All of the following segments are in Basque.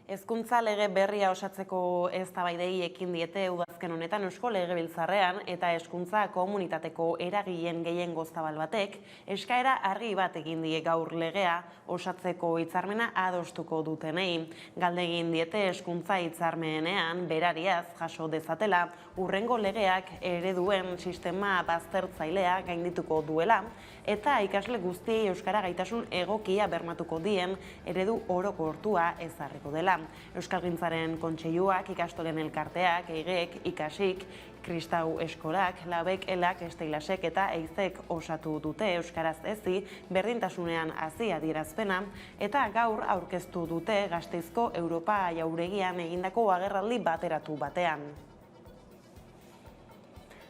Hezkuntza lege berria osatzeko eztabaidei ekin diete udazken honetan Eusko Legebiltzarrean eta hezkuntza komunitateko eragileen gehiengo zabal batek eskaera argi bat egin die gaur legea osatzeko hitzarmena adostuko dutenei. Galde egin diete hezkuntza hitzarmenean berariaz jaso dezatela hurrengo legeak ereduen sistema baztertzailea gaindituko duela eta ikasle guztiei euskara gaitasun egokia bermatuko dien eredu orokortua ezarriko dela. Euskalgintzaren kontseiluak, ikastolen elkarteak, EIGek, Ikasik, Kristau Eskolak, Labek, Elak, Esteilasek eta Eizek osatu dute euskaraz ezi berdintasunean hazi adierazpena eta gaur aurkeztu dute Gasteizko Europa Jauregian egindako agerraldi bateratu batean.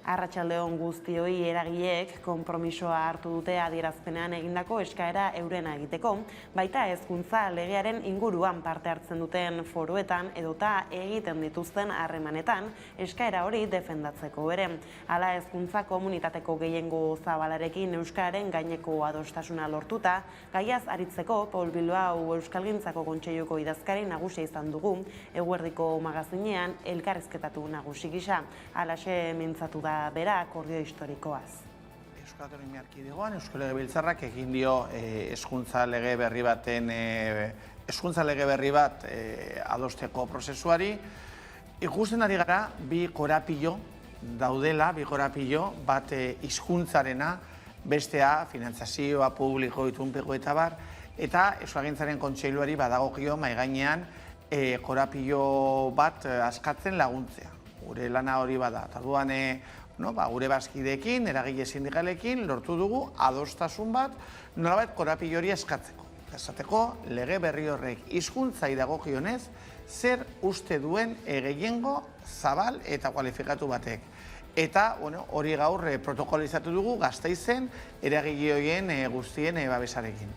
Arratsaldeon guztioi eragileek konpromisoa hartu dute adierazpenean egindako eskaera eurena egiteko, baita hezkuntza legearen inguruan parte hartzen duten foroetan edota egiten dituzten harremanetan eskaera hori defendatzeko ere. Hala hezkuntza komunitateko gehiengo zabalarekin euskararen gaineko adostasuna lortuta, gaiaz aritzeko Paul Bilbao Euskalgintzako Kontseiluko idazkari nagusia izan dugu, eguerdiko magazinean elkarrizketatu nagusi gisa. Halaxe mintzatu da bera akordio historikoaz. Euskal Autonomia Erkidegoan Eusko Legebiltzarrak egin dio hezkuntza lege berri bat adosteko prozesuari. Ikusten ari gara bi korapilo daudela, bat hizkuntzarena, bestea finantzazioa publiko itunpeko eta bar, eta Euskalgintzaren Kontseiluari badagokio mahai gainean korapilo bat askatzen laguntzea. Gure lana hori bada. Orduan gure bazkideekin, eragile sindikalekin lortu dugu adostasun bat nolabait korapilo hori eskatzeko. Esateko lege berri horrek hizkuntzai dagokionez zer uste duen gehiengo zabal eta kualifikatu batek. Eta hori gaur protokolizatu dugu Gasteizen eragile horien guztien babesarekin.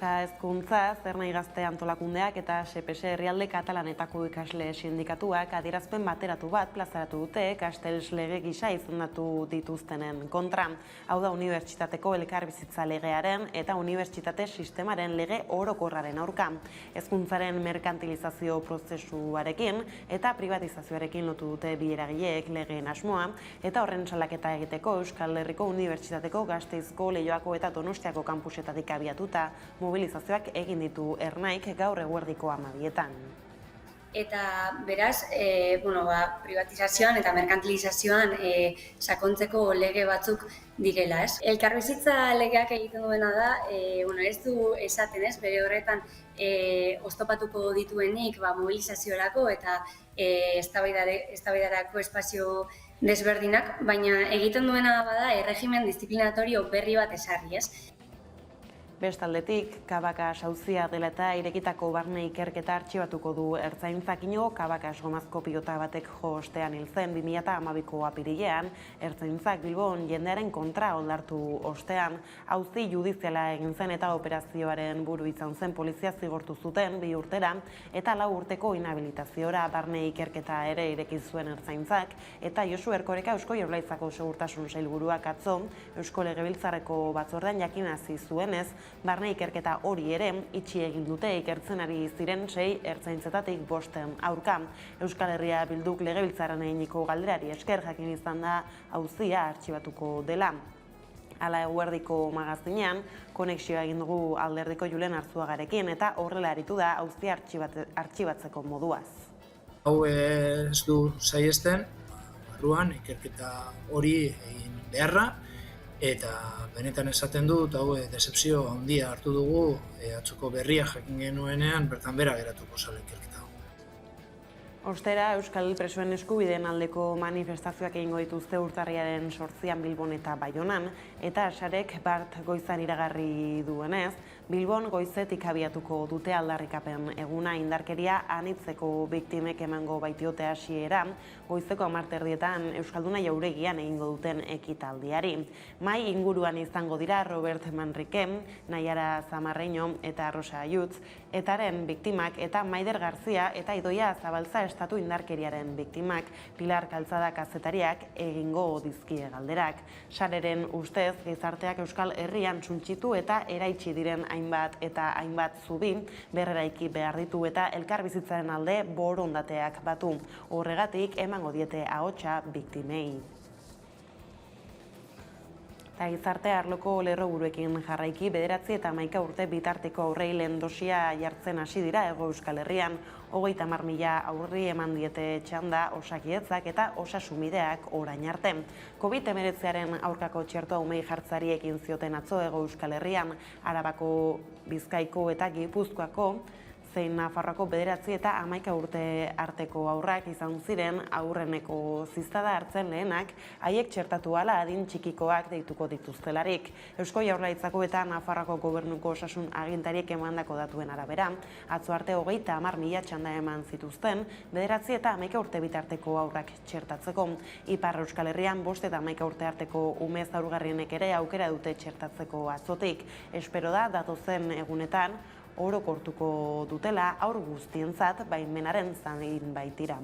Eta hezkuntza, Zernahi Gazte Antolakundeak eta SPS Herrialde Katalanetako ikasle sindikatuak adierazpen bateratu bat plazaratu dute Castells lege gisa izendatu dituztenen kontra. Hau da unibertsitateko elkarbizitza legearen eta unibertsitate sistemaren lege orokorraren aurka. Hezkuntzaren merkantilizazio prozesuarekin eta privatizazioarekin lotu dute bi eragileek legeen asmoa eta horren salaketa egiteko Euskal Herriko Unibertsitateko Gasteizko, Leioako eta Donostiako kampusetatik abiatuta mobilizazioak egin ditu Ernaik gaur eguerdiko 12etan. Eta beraz, privatizazioan eta merkantilizazioan sakontzeko lege batzuk direla, ez? Elkarbizitza legeak egiten duena da, ez du esaten, ez? Bere horretan oztopatuko dituenik mobilizaziorako eta eztabaidarako espazio desberdinak, baina egiten duena bada erregimen disiplinatorio berri bat ezarri, ez? Bestaldetik, Kabakas auzia dela eta irekitako barne ikerketa artxibatuko du Ertzaintzak. Kabakas gomazko pilota batek jo ostean hil zen 2012ko apirilean, Ertzaintzak Bilbon jendearen kontra oldartu ostean, auzi judiziala egin zen eta operazioaren buru izan zen polizia zigortu zuten 2 urtera eta 4 urteko inhabilitaziora barne ikerketa ere ireki zuen Ertzaintzak eta Josu Erkoreka Eusko Jaurlaritzako Segurtasun Sailburuak atzo Eusko Legebiltzarreko batzordean jakinazi zuenez, barne ikerketa hori ere itxi egin dute ikertzen ari ziren 6 ertzaintzetatik 5 aurka. Euskal Herria Bilduk Legebiltzarrean eginiko galderari esker jakin izan da auzia artxibatuko dela. Hala eguerdiko magazinean, konexioa egin dugu Alderdiko Julen Arzuagarekin eta horrela aritu da auzia artxibatzeko moduaz. Hau ez du saiesten, barruan ikerketa hori egin beharra, eta benetan esaten dut, hau decepzio handia hartu dugu, atzuko berria jakin genuenean, bertan bera geratuko zala ikerketa. Ostera, Euskal Presoen eskubideen aldeko manifestazioak egingo dituzte urtarriaren 8an Bilbon eta Baionan, eta Sarek bart goizan iragarri duenez, Bilbon goizetik abiatuko dute aldarrikapen eguna indarkeria anitzeko biktimek emango baitiote hasiera, goizeko 10:00 Euskalduna Jauregian egingo duten ekitaldiari. Mai inguruan izango dira Robert Manrique, Naiara Zamarreño eta Rosa Ayutz, etaren biktimak eta Maider Garzia eta Idoia Zabaltza estatu indarkeriaren biktimak. Pilar Kaltzada kazetariak egingo dizkie galderak. Sareren ustez, gizarteak Euskal Herrian suntsitu eta eraitsi diren hainbat zubi berreraiki behar ditu eta elkarbizitzaren alde borondateak batu. Horregatik emango diete ahotsa biktimei. Gizarte arloko lerroburuekin jarraiki 9 eta 11 urte bitarteko aurrei lehen dosia jartzen hasi dira Hego Euskal Herrian. 30.000 aurri eman diete txanda Osakidetzak eta Osasumideak orain arte. COVID-19aren aurkako txertoa umei jartzari ekin zioten atzo Hego Euskal Herrian, Arabako, Bizkaiko eta Gipuzkoako zein Nafarroako 9 eta 11 urte arteko aurrak izan ziren aurreneko ziztada hartzen lehenak, haiek txertatu ala adin txikikoak deituko dituztelarik. Eusko Jaurlaritzako eta Nafarroako gobernuko osasun agintariek emandako datuen arabera, atzo arte 30.000 txanda eman zituzten, 9 eta 11 urte bitarteko aurrak txertatzeko. Ipar Euskal Herrian 5 eta 11 urte arteko ume zaurgarrienek ere aukera dute txertatzeko atzotik. Espero da datozen egunetan orokortuko dutela haur guztientzat baimenaren zain baitira.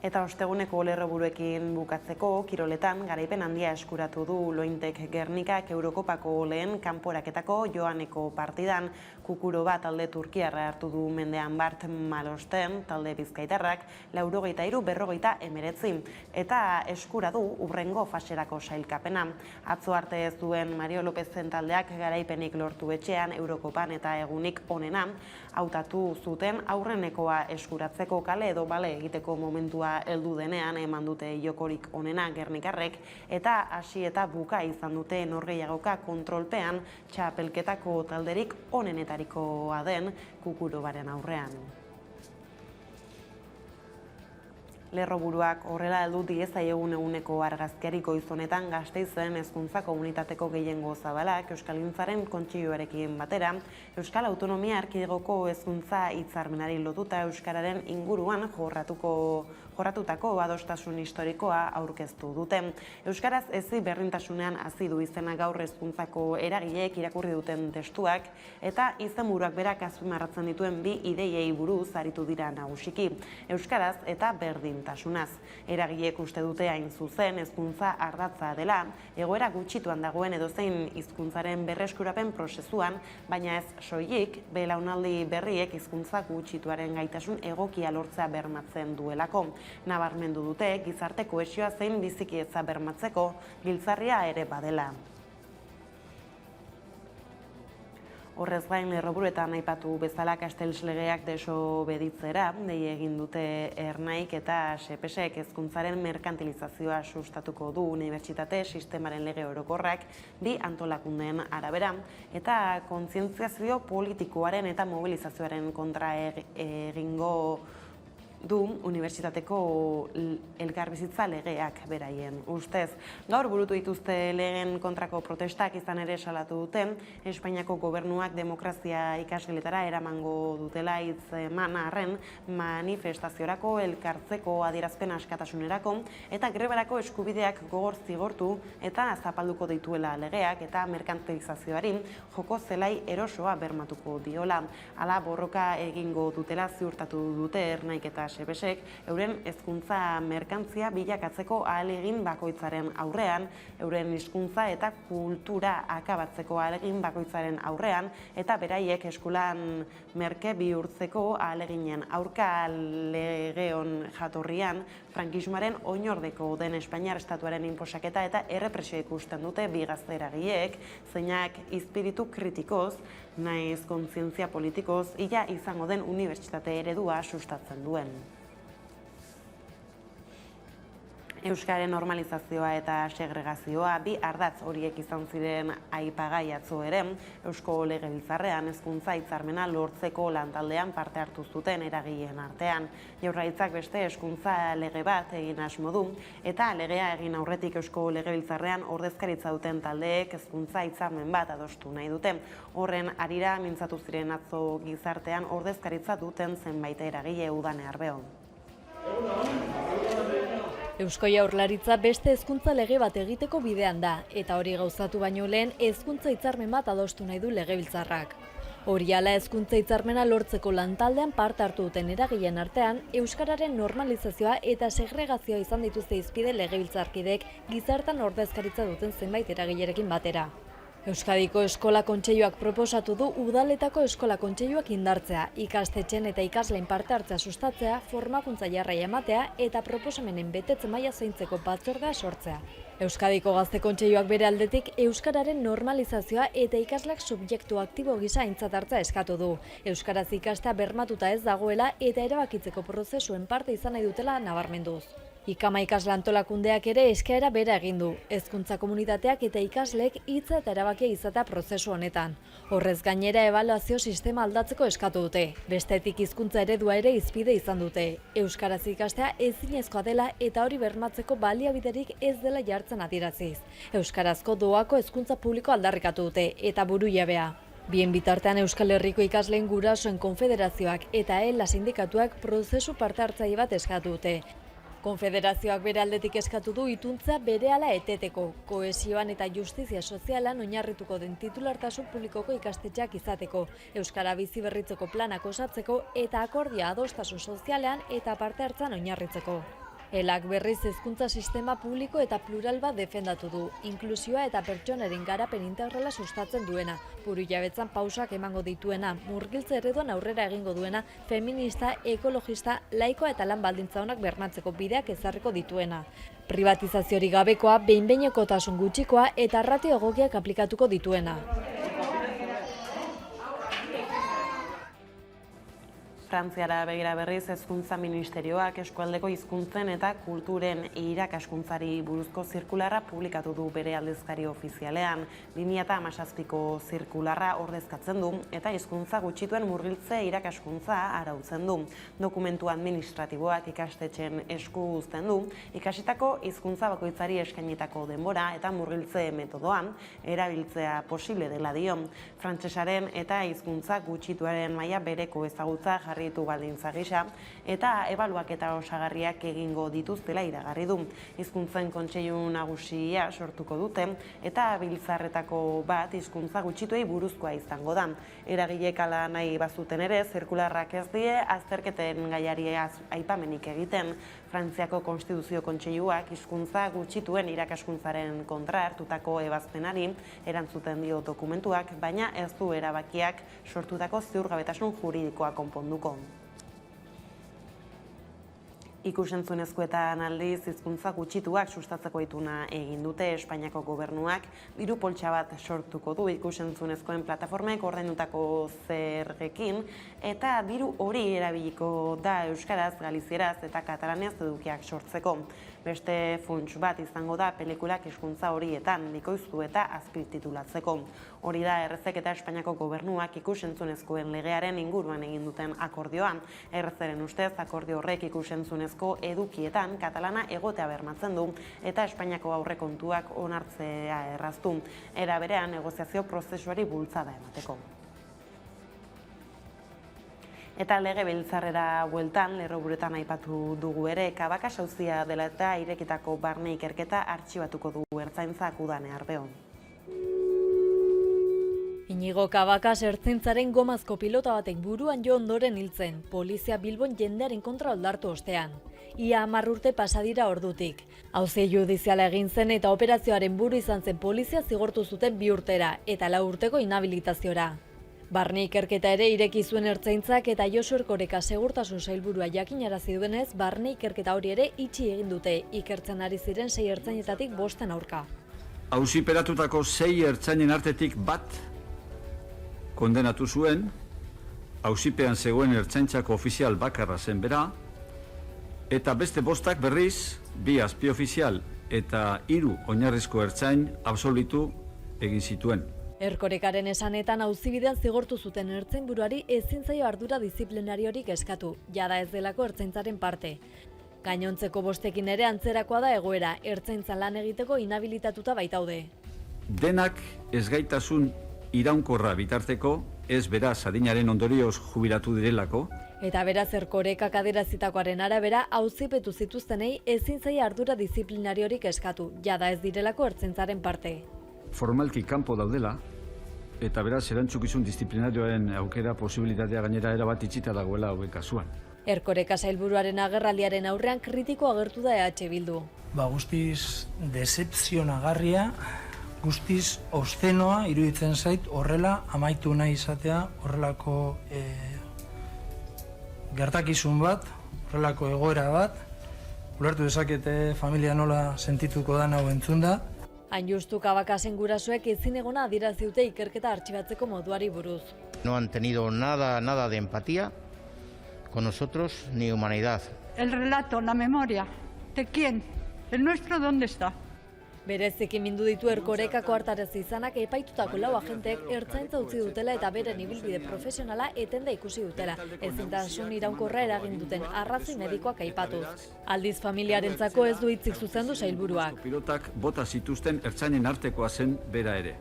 Eta osteguneko lerroburuekin bukatzeko, kiroletan garaipen handia eskuratu du Lointek Gernikak Eurokopako lehen kanporaketako joaneko partidan. Kukuro bat talde turkiarra hartu du mendean Bart Malosten, talde bizkaitarrak 83-49 eta eskura du hurrengo faserako sailkapena. Atzo arte ez duen Mario Lopezen taldeak garaipenik lortu etxean Eurokopan eta egunik onena hautatu zuten aurrenekoa eskuratzeko kale edo bale egiteko momentua heldu denean eman dute jokorik onena Gernikarrek eta hasi eta buka izan dute norgehiagoka kontrolpean txapelketako talderik onenetarikoa den Kukurobaren aurrean. Lerroburuak horrela heldu diezaiegun eguneko argazkiari goizonetan Gasteizen hezkuntza komunitateko gehiengo zabalak Euskalgintzaren Kontseiluarekin batera, Euskal Autonomia Erkidegoko hezkuntza hitzarmenari lotuta euskararen inguruan jorratutako adostasun historikoa aurkeztu dute. Euskaraz hezi berdintasunean hazi du izena gaur hezkuntzako eragileek irakurri duten testuak eta izenburuak berak azpimarratzen dituen bi ideiei buruz aritu dira nagusiki. Euskaraz eta berdintasunaz. Eragileek uste dute hain zuzen hezkuntza ardatza dela, egoera gutxituan dagoen edozein hizkuntzaren berreskurapen prozesuan, baina ez soilik belaunaldi berriek hizkuntza gutxituaren gaitasun egokia lortzea bermatzen duelako. Nabarmendu dute gizarte kohesioa zein bizikidetza bermatzeko giltzarria ere badela. Horrez gain, lerroburuetan aipatu bezala Castells legeak desobeditzera dei egin dute Ernaik eta Sepesek hezkuntzaren merkantilizazioa sustatuko du unibertsitate sistemaren lege orokorrak bi antolakundeen arabera eta kontzientziazio politikoaren eta mobilizazioaren kontra egingo du unibertsitateko elkarbizitza legeak beraien ustez. Gaur burutu dituzte legeen kontrako protestak izan ere salatu duten, Espainiako gobernuak demokrazia ikasgeletara eramango dutela hitzeman arren manifestaziorako elkartzeko adierazpen askatasunerako eta grebarako eskubideak gogor zigortu eta zapalduko dituela legeak eta merkantilizazioari joko zelai erosoa bermatuko diola. Hala borroka egingo dutela ziurtatu dute Ernaik eta Sepesek euren hezkuntza merkantzia bilakatzeko ahalegin bakoitzaren aurrean, euren hizkuntza eta kultura akabatzeko ahalegin bakoitzaren aurrean eta beraiek eskolan merke bihurtzeko ahaleginen aurka legeon jatorrian frankismoaren oinordeko den Espainiar estatuaren inposaketa eta errepresioa ikusten dute bi gazte eragileek, zeinak izpiritu kritikoz, naiz kontzientzia politikoz, ia izango den unibertsitate eredua sustatzen duen. Euskaren normalizazioa eta segregazioa bi ardatz horiek izan ziren aipagai atzo ere, Eusko Legebiltzarrean hezkuntza hitzarmena lortzeko lantaldean parte hartu zuten eragileen artean. Jaurlaritzak beste hezkuntza lege bat egin asmo du eta legea egin aurretik Eusko Legebiltzarrean ordezkaritza duten taldeek hezkuntza hitzarmen bat adostu nahi dute. Horren harira mintzatu ziren atzo gizartean ordezkaritza duten zenbait eragile Udane Arbeo. Eusko Jaurlaritza beste hezkuntza lege bat egiteko bidean da, eta hori gauzatu baino lehen hezkuntza hitzarmen bat adostu nahi du Legebiltzarrak. Horiala hezkuntza hitzarmena lortzeko lantaldean parte hartu duten eragileen artean, euskararen normalizazioa eta segregazioa izan dituzte hizpide legebiltzarkideek gizartean ordezkaritza duten zenbait eragilerekin batera. Euskadiko Eskola Kontseiluak proposatu du udaletako eskola kontseiluak indartzea, ikastetxeen eta ikasleen parte hartzea sustatzea, formakuntza jarraia ematea eta proposamenen betetze maila zaintzeko batzordea sortzea. Euskadiko Gazte Kontseiluak bere aldetik euskararen normalizazioa eta ikasleak subjektu aktibo gisa aintzat hartzea eskatu du. Euskaraz ikastea bermatuta ez dagoela eta erabakitzeko prozesuen parte izan nahi dutela nabarmenduz. Ikama ikasle antolakundeak ere eskaera bera egin du, hezkuntza komunitateak eta ikasleek hitza eta erabakia izatea prozesu honetan. Horrez gainera ebaluazio sistema aldatzeko eskatu dute. Bestetik hizkuntza eredua ere hizpide izan dute. Euskaraz ikastea ezinezkoa dela eta hori bermatzeko baliabiderik ez dela jartzen adieraziz. Euskarazko doako hezkuntza publiko aldarrikatu dute eta burujabea. Bien bitartean Euskal Herriko ikasleen gurasoen konfederazioak eta ELA sindikatuak prozesu parte hartzaile bat eskatu dute. Konfederazioak bere aldetik eskatu du ituntza berehala eteteko, kohesioan eta justizia sozialan oinarrituko den titulartasun publikoko ikastetxeak izateko, euskara bizi berritzeko planak osatzeko eta akordioa adostasun sozialean eta parte hartzan oinarritzeko. ELAk berriz hezkuntza sistema publiko eta plural bat defendatu du, inklusioa eta pertsonaren garapen integrala sustatzen duena, burujabetzan pausak emango dituena, murgiltze ereduan aurrera egingo duena, feminista, ekologista, laikoa eta lan baldintza onak bermatzeko bideak ezarriko dituena. Privatizaziorik gabekoa, behin-behinekotasun gutxikoa eta ratio egokiak aplikatuko dituena. Frantziara begira berriz hezkuntza ministerioak eskualdeko hizkuntzen eta kulturen irakaskuntzari buruzko zirkularra publikatu du bere aldizkari ofizialean. 2017ko zirkularra ordezkatzen du eta hizkuntza gutxituen murgiltze irakaskuntza arautzen du. Dokumentu administratiboak ikastetxeen esku uzten du, ikasitako hizkuntza bakoitzari eskainitako denbora eta murgiltze metodoan erabiltzea posible dela dio. Frantsesaren eta hizkuntza gutxituaren maila bereko ezagutza jarritu baldintza gisa eta ebaluaketa osagarriak egingo dituztela iragarri du. Hizkuntzen kontseilu nagusia sortuko dute eta biltzarretako bat hizkuntza gutxituei buruzkoa izango da. Eragileek hala nahi bazuten ere, zirkularrak ez die azterketen gaiari aipamenik egiten. Frantziako Konstituzio Kontseiluak hizkuntza gutxituen irakaskuntzaren kontra hartutako ebazpenari erantzuten dio dokumentuak, baina ez du erabakiak sortutako ziurgabetasun juridikoa konponduko. Ikus-entzunezkoetan aldiz hizkuntza gutxituak sustatzeko ituna egin dute Espainiako gobernuak diru poltsa bat sortuko du ikus-entzunezkoen plataformek ordaindutako zergekin eta diru hori erabiliko da euskaraz, galizieraz eta katalanez edukiak sortzeko. Beste funts bat izango da pelikulak hizkuntza horietan bikoiztu eta azpititulatzeko. Hori da Errezek eta Espainiako gobernuak ikus-entzunezkoen legearen inguruan egin duten akordioa. Errezeren ustez akordio horrek ikus-entzunezko edukietan katalana egotea bermatzen du eta Espainiako aurrekontuak onartzea erraztu. Era berean negoziazio prozesuari bultzada emateko. Eta legebiltzarrera bueltan, lerroburuetan aipatu dugu ere, Kabakas auzia dela eta irekitako barne ikerketa artxibatuko du Ertzaintzak Udane Arbeon. Iñigo Kabakas ertzaintzaren gomazko pilota batek buruan jo ondoren hiltzen, polizia Bilbon jendearen kontra oldartu ostean. Ia 10 urte pasadira ordutik. Auzi judiziala egin zen eta operazioaren buru izan zen polizia zigortu zuten 2 urtera eta 4 urteko inhabilitaziora. Barne ikerketa ere ireki zuen Ertzaintzak eta Josu Erkoreka segurtasun sailburua jakinarazi duenez, barne ikerketa hori ere itxi egin dute, ikertzen ari ziren 6 ertzainetatik 5 aurka. Auziperatutako 6 ertzainen artetik bat kondenatu zuen, auzipean zegoen Ertzaintzako ofizial bakarra zen bera, eta beste 5 berriz, 2 azpiofizial eta 3 oinarrizko ertzain absolbitu egin zituen. Erkorekaren esanetan auzibidean zigortu zuten ertzainburuari ezin zaio ardura diziplinariorik eskatu, jada ez delako ertzaintzaren parte. Gainontzeko 5ekin ere antzerakoa da egoera, ertzaintza lan egiteko inhabilitatuta baitaude. Denak ezgaitasun iraunkorra bitarteko, ez beraz adinaren ondorioz jubilatu direlako. Eta beraz Erkorekak adierazitakoaren arabera auzipetu zituztenei ezin zaio ardura diziplinariorik eskatu, jada ez direlako ertzaintzaren parte. Formalki kanpo daudela, eta beraz erantzukizun disiplinarioen aukera posibilitatea gainera erabat itxita dagoela hauek kasuan. Erkoreka sailburuaren agerraldiaren aurrean kritiko agertu da EH Bildu. Guztiz decepzionagarria, guztiz obszenoa iruditzen zait horrela amaitu nahi izatea, horrelako gertakizun bat, horrelako egoera bat, ulertu dezakete familia nola sentituko da hau entzunda. Hain justu Kabakasen gurasoek ezin egona adierazi dute ikerketa artxibatzeko moduari buruz. No han tenido nada de empatía con nosotros ni humanidad. El relato, la memoria, ¿de quién? ¿El nuestro dónde está? Bereziki mindu ditu Erkorekako hartarez izanak epaitutako 4 agenteek ertzaintza utzi dutela eta beren ibilbide profesionala etenda ikusi dutela. Ezintasun iraunkorra eragin duten arrazoi medikoak aipatuz. Aldiz familiarentzako ez du hitzik zuzendu sailburuak. Pilotak bota zituzten ertzainen artekoa zen bera ere.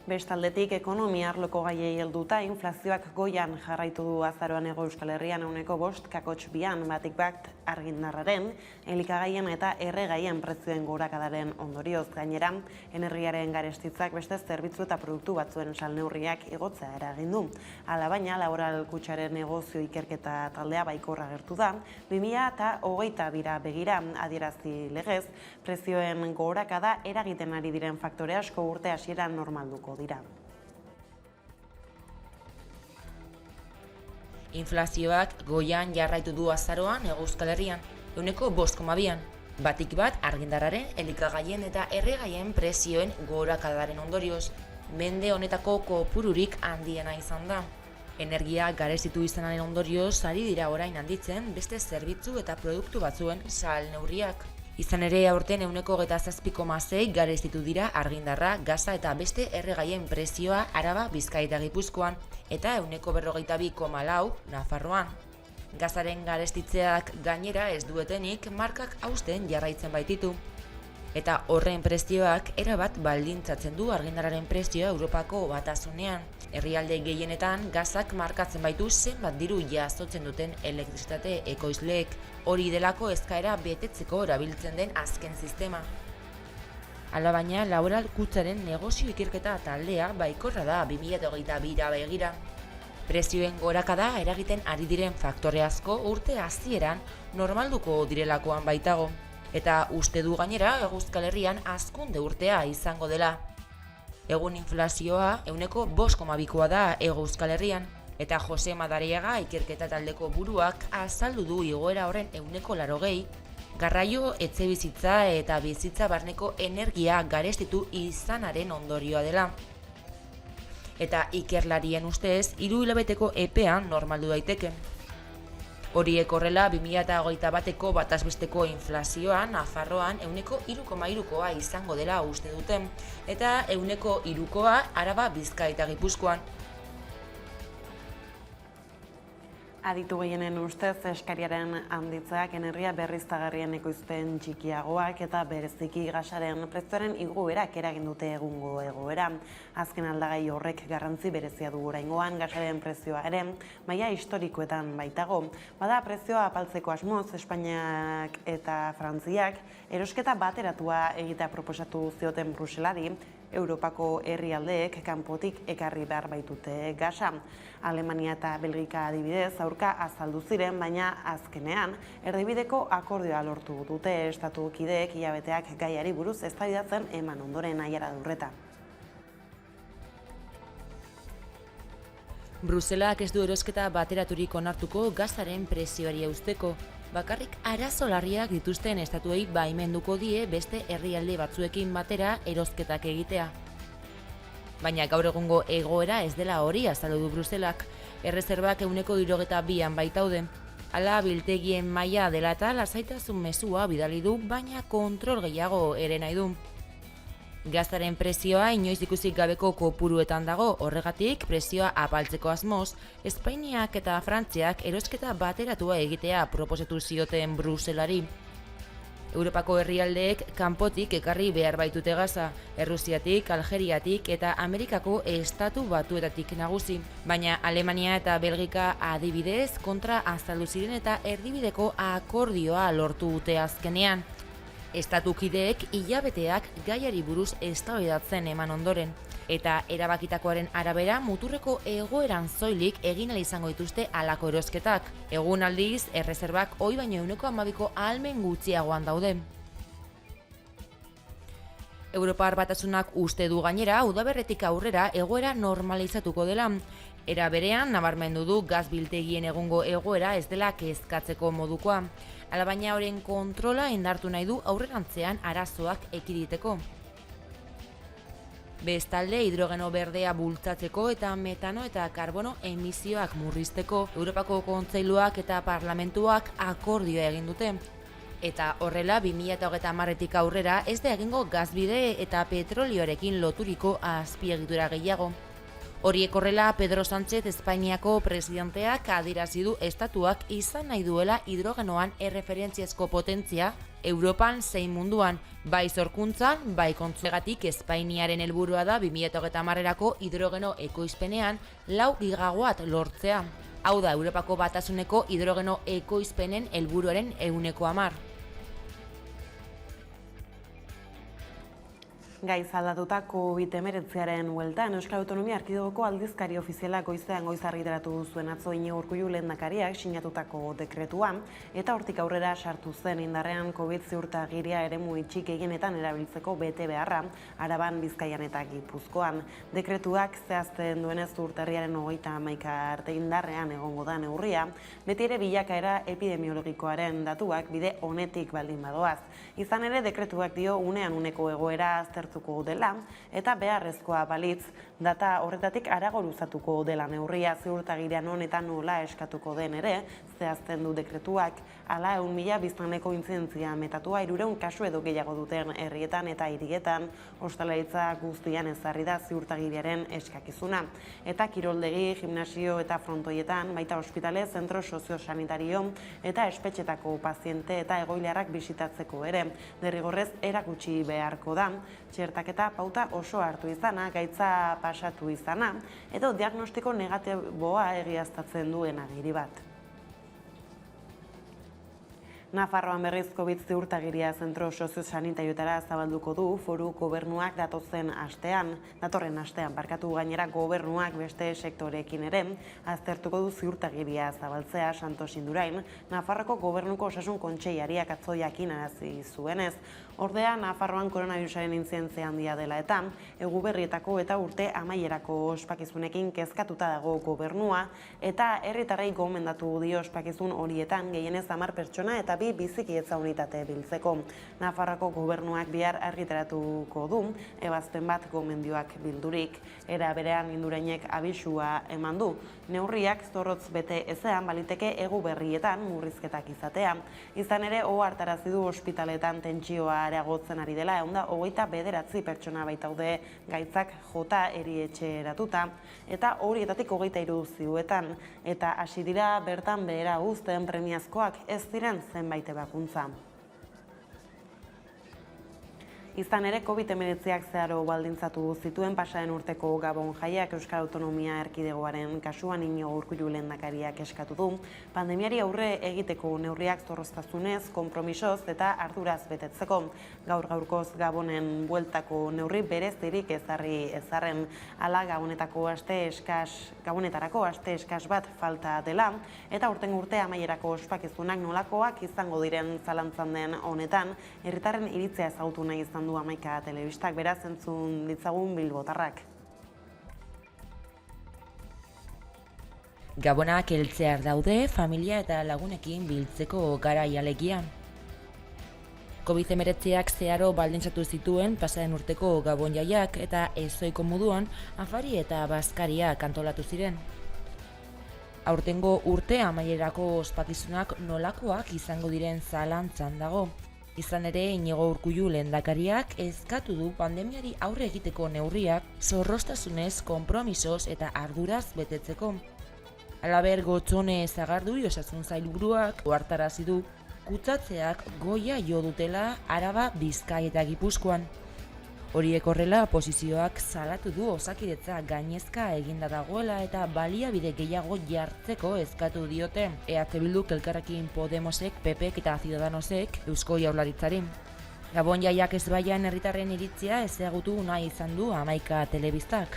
Bestaldetik, ekonomia arloko gaiei helduta, inflazioak goian jarraitu du azaroan Hego Euskal Herrian 5,2 batik bat argindarraren, elikagaien eta erregaien prezioen gorakadaren ondorioz gainera, energiaren garestitzak beste zerbitzu eta produktu batzuen salneurriak igotzea eragin du. Alabaina, Laboral Kutxaren negozio ikerketa taldea baikorra agertu da, 2022 begira adierazi legez, prezioen gorakada eragiten ari diren faktore asko urte hasieran normalduko dira. Inflazioak goian jarraitu du azaroan Hego Euskal Herrian, 5,2. Batik bat argindarraren, elikagaien eta erregaien prezioen gorakadaren ondorioz, mende honetako kopururik handiena izan da. Energia garestitu izanaren ondorioz ari dira orain handitzen beste zerbitzu eta produktu batzuen salneurriak. Izan ere aurten 27,6 garestitu dira argindarra, gaza eta beste erregaien prezioa Araba, Bizkaia eta Gipuzkoan eta 42,4 Nafarroan. Gazaren garestitzeak gainera ez duetenik markak hausten jarraitzen baititu. Eta horren prezioak erabat baldintzatzen du argindarraren prezioa Europako Batasunean. Herrialde gehienetan gazak markatzen baitu zenbat diru jasotzen duten elektrizitate ekoizleek, hori delako eskaera betetzeko erabiltzen den azken sistema. Alabaina, Laboral Kutxaren negozio ikerketa taldea baikorra da 2022 begira. Prezioen gorakada eragiten ari diren faktore asko urte hasieran normalduko direlakoan baitago. Eta uste du gainera Euskal Herrian hazkunde urtea izango dela. Egun inflazioa 5,2 da Euskal Herrian, eta Jose Madariaga ikerketa taldeko buruak azaldu du igoera horren 80%, garraio, etxebizitza eta bizitza barneko energia garestitu izanaren ondorioa dela. Eta ikerlarien ustez, 3 hilabeteko epean normaldu daiteke. Horiek horrela, 2021ko batazbesteko inflazioan, Nafarroan 3,3 izango dela uste duten, eta 3 Araba, Bizkaia eta Gipuzkoan. Aditu gehienen ustez, eskariaren handitzeak energia berriztagarrien ekoizpen txikiagoak eta bereziki gasaren prezioaren igoerak eragin dute egungo egoera. Azken aldagai horrek garrantzi berezia du oraingoan, gasaren prezioa ere, maila historikoetan baitago. Bada prezioa apaltzeko asmoz, Espainiak eta Frantziak erosketa bateratua egitea proposatu zioten Bruselari, Europako herrialdeek kanpotik ekarri behar baitute gasa. Alemania eta Belgika adibidez aurka azaldu ziren, baina azkenean erdibideko akordioa lortu dute estatu kideek hilabeteak gaiari buruz eztabaidatzen eman ondoren Aiara Durreta. Bruselak ez du erosketa bateraturik onartuko gasaren prezioari eusteko. Bakarrik arazo larriak dituzten estatuei baimenduko die beste herrialde batzuekin batera erosketak egitea. Baina gaur egungo egoera ez dela hori azaldu du Bruselak, errezerbak 72an baitaude. Hala biltegien maila dela eta lasaitasun mezua bidali du, baina kontrol gehiago ere nahi du. Gazaren prezioa inoiz ikusik gabeko kopuruetan dago, horregatik prezioa apaltzeko asmoz, Espainiak eta Frantziak erosketa bateratua egitea proposatu zioten Bruselari. Europako herrialdeek kanpotik ekarri behar baitute gaza, Errusiatik, Algeriatik eta Amerikako estatu batuetatik nagusi. Baina Alemania eta Belgika adibidez kontra azaldu ziren eta erdibideko akordioa lortu dute azkenean. Estatukideek hilabeteak gaiari buruz eztabaidatzen eman ondoren. Eta erabakitakoaren arabera muturreko egoeran zoilik egin ahal izango dituzte halako erosketak. Egun aldiz, erreserbak ohi baino 12% ahalmen gutxiagoan daude. Europar Batasunak uste du gainera, udaberretik aurrera egoera normalizatuko dela. Era berean, nabarmendu du gaz biltegien egungo egoera ez dela kezkatzeko modukoa. Alabaina horren kontrola indartu nahi du aurrerantzean arazoak ekiditeko. Bestalde, hidrogeno berdea bultzatzeko eta metano eta karbono emisioak murrizteko Europako Kontseiluak eta Parlamentuak akordioa egin dute. Eta horrela, 2030tik aurrera ez da egingo gazbide eta petrolioarekin loturiko azpiegitura gehiago. Horiek horrela, Pedro Sánchez Espainiako presidenteak adierazi du estatuak izan nahi duela hidrogenoan erreferentziazko potentzia Europan zein munduan, bai zorkuntzan, bai kontsumegatik Espainiaren helburua da 2030erako hidrogeno ekoizpenean 4 gigawatt lortzea. Hau da, Europako Batasuneko hidrogeno ekoizpenen helburuaren 10%. Gaiz aldatutako COVID-19aren hueltan, Euskal Autonomia Erkidegoko aldizkari ofiziala goizean goiz argitaratu zuen atzo Iñigo Urkullu lehendakariak sinatutako dekretua, eta hortik aurrera sartu zen indarrean COVID ziurtagiria eremu itxi gehienetan erabiltzeko bete beharra, Araban, Bizkaian eta Gipuzkoan. Dekretuak zehazten duenez urtarriaren 31 arte indarrean egongo da neurria, beti ere bilakaera epidemiologikoaren datuak bide honetik baldin badoaz. Izan ere, dekretuak dio unean uneko egoera aztertuko dela, eta beharrezkoa balitz, data horretatik harago luzatuko dela neurria ziurtagirian honetan nola eskatuko den ere, zehazten du dekretuak, hala 1.000 biztanleko intzidentzia metatua 300 kasu edo gehiago duten herrietan eta hirietan, ostalaritza guztian ezarri da ziurtagiriaren eskakizuna. Eta kiroldegi, gimnasio eta frontoietan, baita ospitale, zentro soziosanitario eta espetxetako paziente eta egoilearrak bisitatzeko ere, derrigorrez erakutsi beharko da, txertaketa pauta oso hartu izana, gaitza pasatu izana, edo diagnostiko negatiboa egiaztatzen duen agiri bat. Nafarroan berriz COVID ziurtagiria zentro soziosanitariotara zabalduko du foru gobernuak datorren astean gainera gobernuak beste sektoreekin ere aztertuko du ziurtagiria zabaltzea Santos Indurain, Nafarroko gobernuko osasun kontseiariak atzo jakinarazi zuenez. Ordea, Nafarroan koronavirusaren intzidentzia handia dela eta Eguberrietako eta urte amaierako ospakizunekin kezkatuta dago gobernua, eta herritarrei gomendatu dio ospakizun horietan gehienez 10 pertsona eta 2 bizikidetza unitate biltzeko. Nafarroko gobernuak bihar argitaratuko du ebazpen bat gomendioak bildurik. Era berean Indurainek abisua eman du. Neurriak zorrotz bete ezean baliteke Eguberrietan murrizketak izatea. Izan ere, ohartarazi du ospitaletan tentsioa areagotzen ari dela, 29 pertsona baitaude gaitzak jota erietxeratuta, eta horietatik 23 ziuetan, eta hasi dira bertan behera uzten premiazkoak ez diren zenbait ebakuntza. Izan ere, COVID-19ak zeharo baldintzatu zituen pasaren urteko Gabon jaiak Euskal Autonomia Erkidegoaren kasuan Iñigo Urkullu lehendakariak eskatu du, pandemiari aurre egiteko neurriak zorroztasunez, konpromisoz eta arduraz betetzeko. Gaur-gaurkoz Gabonen bueltako neurri berezirik ezarren hala Gabonetarako aste eskas bat falta dela, eta urten urte amaierako ospakizunak nolakoak izango diren zalantzan den honetan, herritarren iritzia ezagutu nahi izan du Hamaika telebistak, beraz entzun ditzagun bilbotarrak. Gabonak heltzear daude familia eta lagunekin biltzeko garaia alegian. COVID-19ak zeharo baldintzatu zituen pasaren urteko Gabon jaiak eta ezoiko moduan afari eta bazkariak antolatu ziren. Aurtengo urte amaierako ospakizunak nolakoak izango diren zalantzan dago. Izan ere, Iñigo Urkullu lehendakariak eskatu du pandemiari aurre egiteko neurriak zorroztasunez, konpromisoz eta arduraz betetzeko. Halaber, Gotzone Sagardui osasun sailburuak ohartarazi du kutsatzeak goia jo dutela Araba, Bizkai eta Gipuzkoan. Horiek horrela, posizioak salatu du Osakidetza gainezka eginda dagoela eta baliabide gehiago jartzeko eskatu diote EH Bilduk, Elkarrekin Podemosek, PPek eta Ciudadanosek Eusko Jaurlaritzari. Gabon Jaiak Ezbaian herritarren iritzia ezagutu nahi izan du Hamaika telebistak.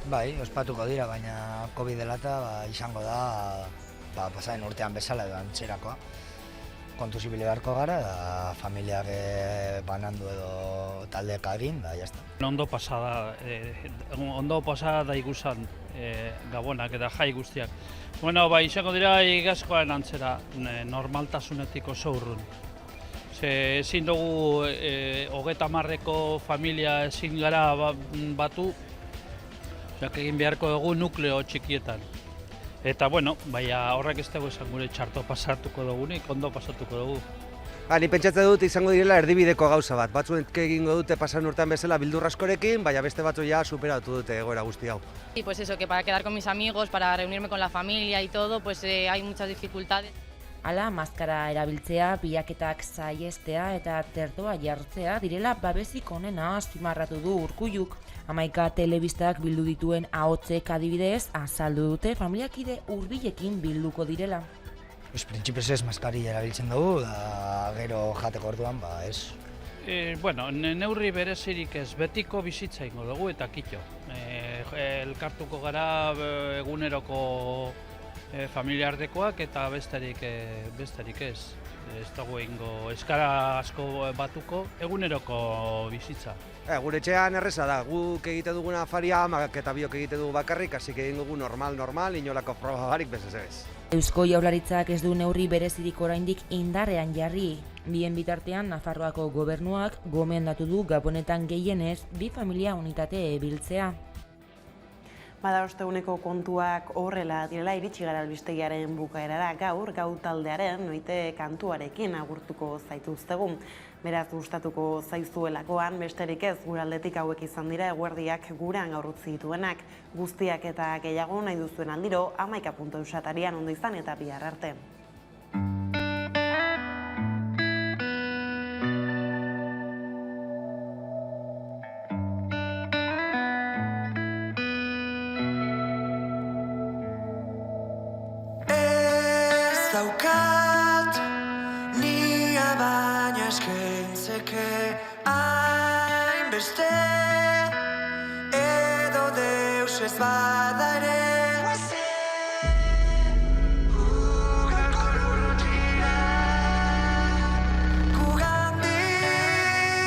Bai, ospatuko dira, baina COVID dela eta izango da pasaren urtean bezala edo antzerakoa. Kontuz ibili beharko gara, da familiak banandu edo taldeek agin, da jazta. Ondo pasada da ikusan Gabonak eta jai guztiak. Bueno, izango dira igazkoaren antzera, normaltasunetik oso urrun. Ezin dugu 30ko familia ezin gara batu, egin beharko dugu nukleo txikietan. Eta, bueno, horrek ez dugu esan gure txarto pasatuko dugunik, ondo pasatuko dugu. Ni pentsatzen dut izango direla erdibideko gauza bat. Batzuek egingo dute pasan urtean bezala bildur askorekin, baina beste batzu ja superatu dute egoera guzti hau. Y pues eso, que para quedar con mis amigos, para reunirme con la familia y todo, pues hay muchas dificultades. Hala, maskara erabiltzea, pilaketak saihestea eta tertoa jartzea direla babesik onena azpimarratu du Urkulluk. Hamaika telebistak bildu dituen ahotsek adibidez azaldu dute familiakide hurbilekin bilduko direla. Printzipioz ez maskarilla erabiltzen dugu, da gero jateko orduan, ez. Neurri berezirik ez, betiko bizitza ingo dugu eta kitxo. Elkartuko gara eguneroko familiartekoak eta besterik ez. Ez dago ingo eskara asko batuko eguneroko bizitza. Gure etxean erreza da, guk egite duguna afaria, amak eta biok egite dugu bakarrik, hasi egin dugu normal, inolako proba barik bezaz ez. Eusko Jaurlaritzak ez du neurri berezirik oraindik indarrean jarri. Bien bitartean, Nafarroako gobernuak gomendatu du Gabonetan gehienez 2 familia unitate biltzea. Bada osteguneko kontuak horrela direla iritsi gara albistegiaren bukaerara gaur gau taldearen noite kantuarekin agurtuko zaituztegu. Beraz gustatuko zaizuelakoan besterik ez gure aldetik hauek izan dira eguerdiak gurean gaur utzi dituenak. Guztiak eta gehiago nahi duzuen aldiro hamaika.eusatarian ondo izan eta bihar arte. Daukat nia baina eskaintzeke hainbeste edo deus ez bada ere